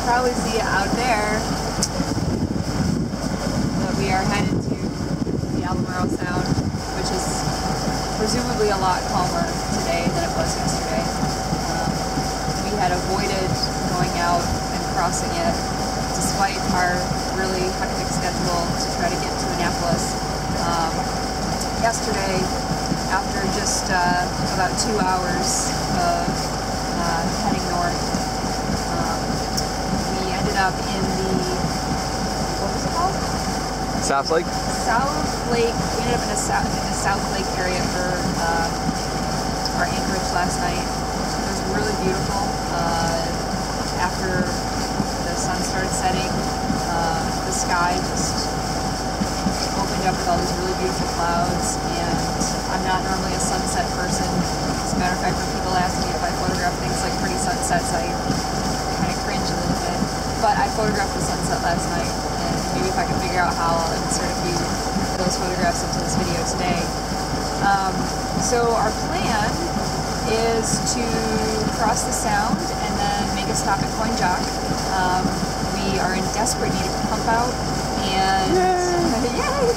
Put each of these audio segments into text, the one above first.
probably see out there that we are headed to the Alligator Sound, which is presumably a lot calmer today than it was yesterday. We had avoided going out and crossing it despite our really hectic schedule to try to get to Annapolis. Yesterday, after just about 2 hours of heading north, we ended up in the, what was it called? South Lake? South Lake. We ended up in the South Lake area for our anchorage last night. It was really beautiful. After the sun started setting, the sky just opened up with all these really beautiful clouds, and I'm not normally a sunset person. As a matter of fact, when people ask me if I photograph things like pretty sunsets, I kind of cringe a little bit. But I photographed the sunset last night, and maybe if I can figure out how, I'll insert a few of those photographs into this video today. So our plan is to cross the sound and then make a stop at Coinjock. We are in desperate need of a pump out, and yay!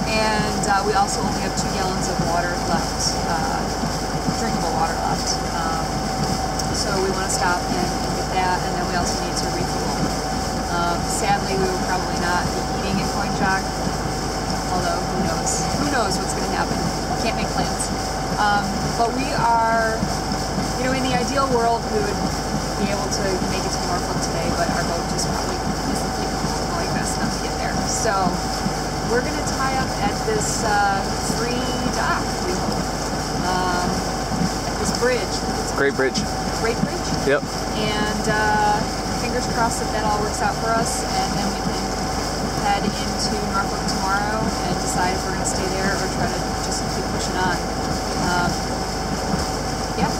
And we also only have 2 gallons of water left, drinkable water left. So we want to stop and get that, and then we also need to refuel. Sadly, we will probably not be eating at Coinjock, although who knows? Who knows what's going to happen? Can't make plans. But we are, you know, in the ideal world, we would be able to make it to Norfolk today, but our boat just probably isn't capable of going fast enough to get there. So we're going to tie up at this free dock, we hope. At this bridge. Great bridge. Great bridge? Yep. And fingers crossed that that all works out for us, and then we can head into Norfolk tomorrow and decide if we're going to stay there or try to just keep pushing on. Yeah.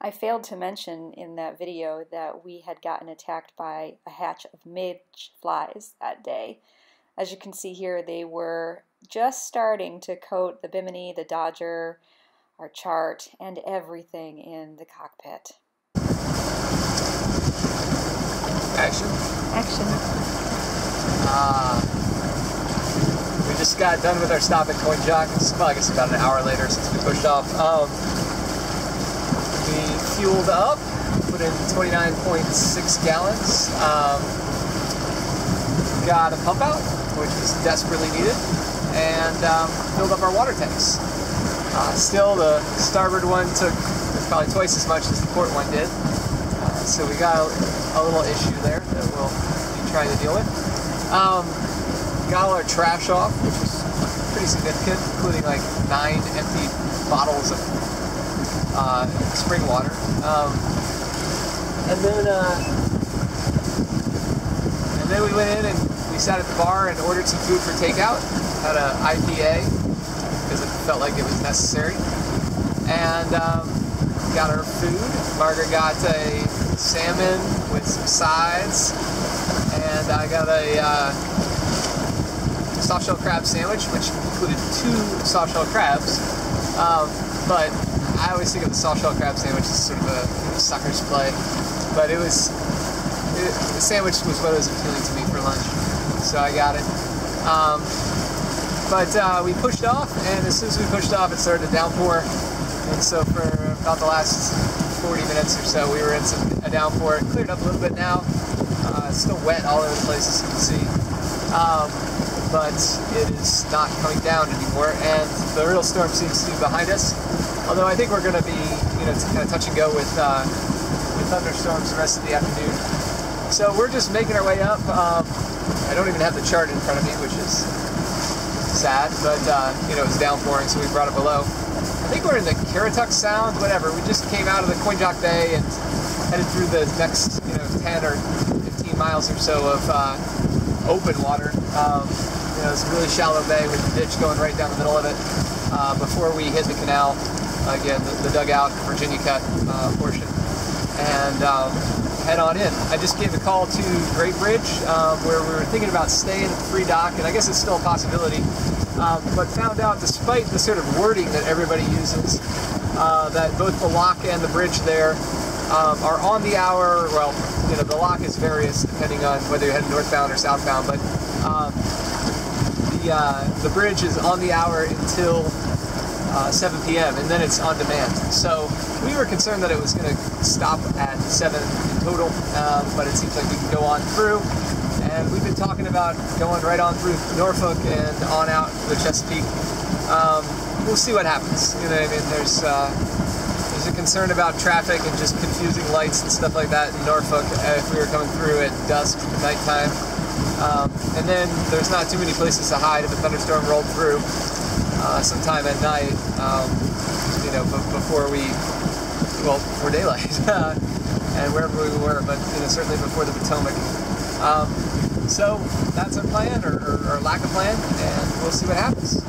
I failed to mention in that video that we had gotten attacked by a hatch of midge flies that day. As you can see here, they were just starting to coat the bimini, the Dodger, our chart, and everything in the cockpit. Action. Action. We just got done with our stop at Coinjock. It's probably just about an hour later since we pushed off. We fueled up, put in 29.6 gallons. Got a pump out, which was desperately needed, and filled up our water tanks. Still, the starboard one took probably twice as much as the port one did. So we got a little issue there that we'll be trying to deal with. Got all our trash off, which was pretty significant, including like 9 empty bottles of spring water. And then we went in and we sat at the bar and ordered some food for takeout. Had an IPA because it felt like it was necessary. And got our food. Margaret got a salmon with some sides, and I got a soft shell crab sandwich, which included 2 soft shell crabs. But I always think of the soft shell crab sandwich as sort of a sucker's play. But the sandwich was what was appealing to me for lunch, so I got it. But we pushed off, and as soon as we pushed off, it started to downpour. And so for about the last 40 minutes or so, we were in a downpour. It cleared up a little bit now. It's still wet all over the place, as you can see. But it is not coming down anymore, and the real storm seems to be behind us. Although I think we're going to be, kind of touch and go with thunderstorms the rest of the afternoon. So we're just making our way up. I don't even have the chart in front of me, which is sad, but it's downpouring, so we brought it below. I think we're in the Currituck Sound, whatever. We just came out of the Coinjock Bay and headed through the next, 10 or 15 miles or so of open water. It's a really shallow bay with the ditch going right down the middle of it. Before we hit the canal, again, the dugout, Virginia Cut portion, and head on in. I just gave a call to Great Bridge, where we were thinking about staying at the free dock, and I guess it's still a possibility. But found out, despite the sort of wording that everybody uses, that both the lock and the bridge there are on the hour, well, the lock is various depending on whether you're heading northbound or southbound, but the bridge is on the hour until 7 p.m. and then it's on demand. So we were concerned that it was going to stop at 7 in total, but it seems like we can go on through. And we've been talking about going right on through Norfolk and on out to the Chesapeake. We'll see what happens. You know what I mean? There's a concern about traffic and just confusing lights and stuff like that in Norfolk if we were coming through at dusk, nighttime. And then there's not too many places to hide if a thunderstorm rolled through sometime at night, before daylight and wherever we were, but certainly before the Potomac. So that's our plan, or lack of plan, and we'll see what happens.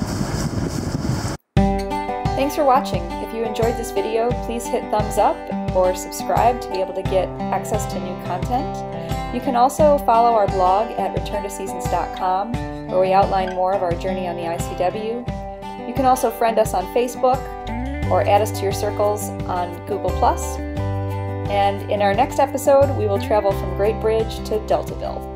Thanks for watching. If you enjoyed this video, please hit thumbs up or subscribe to be able to get access to new content. You can also follow our blog at returntoseasons.com, where we outline more of our journey on the ICW. You can also friend us on Facebook or add us to your circles on Google+. And in our next episode, we will travel from Great Bridge to Deltaville.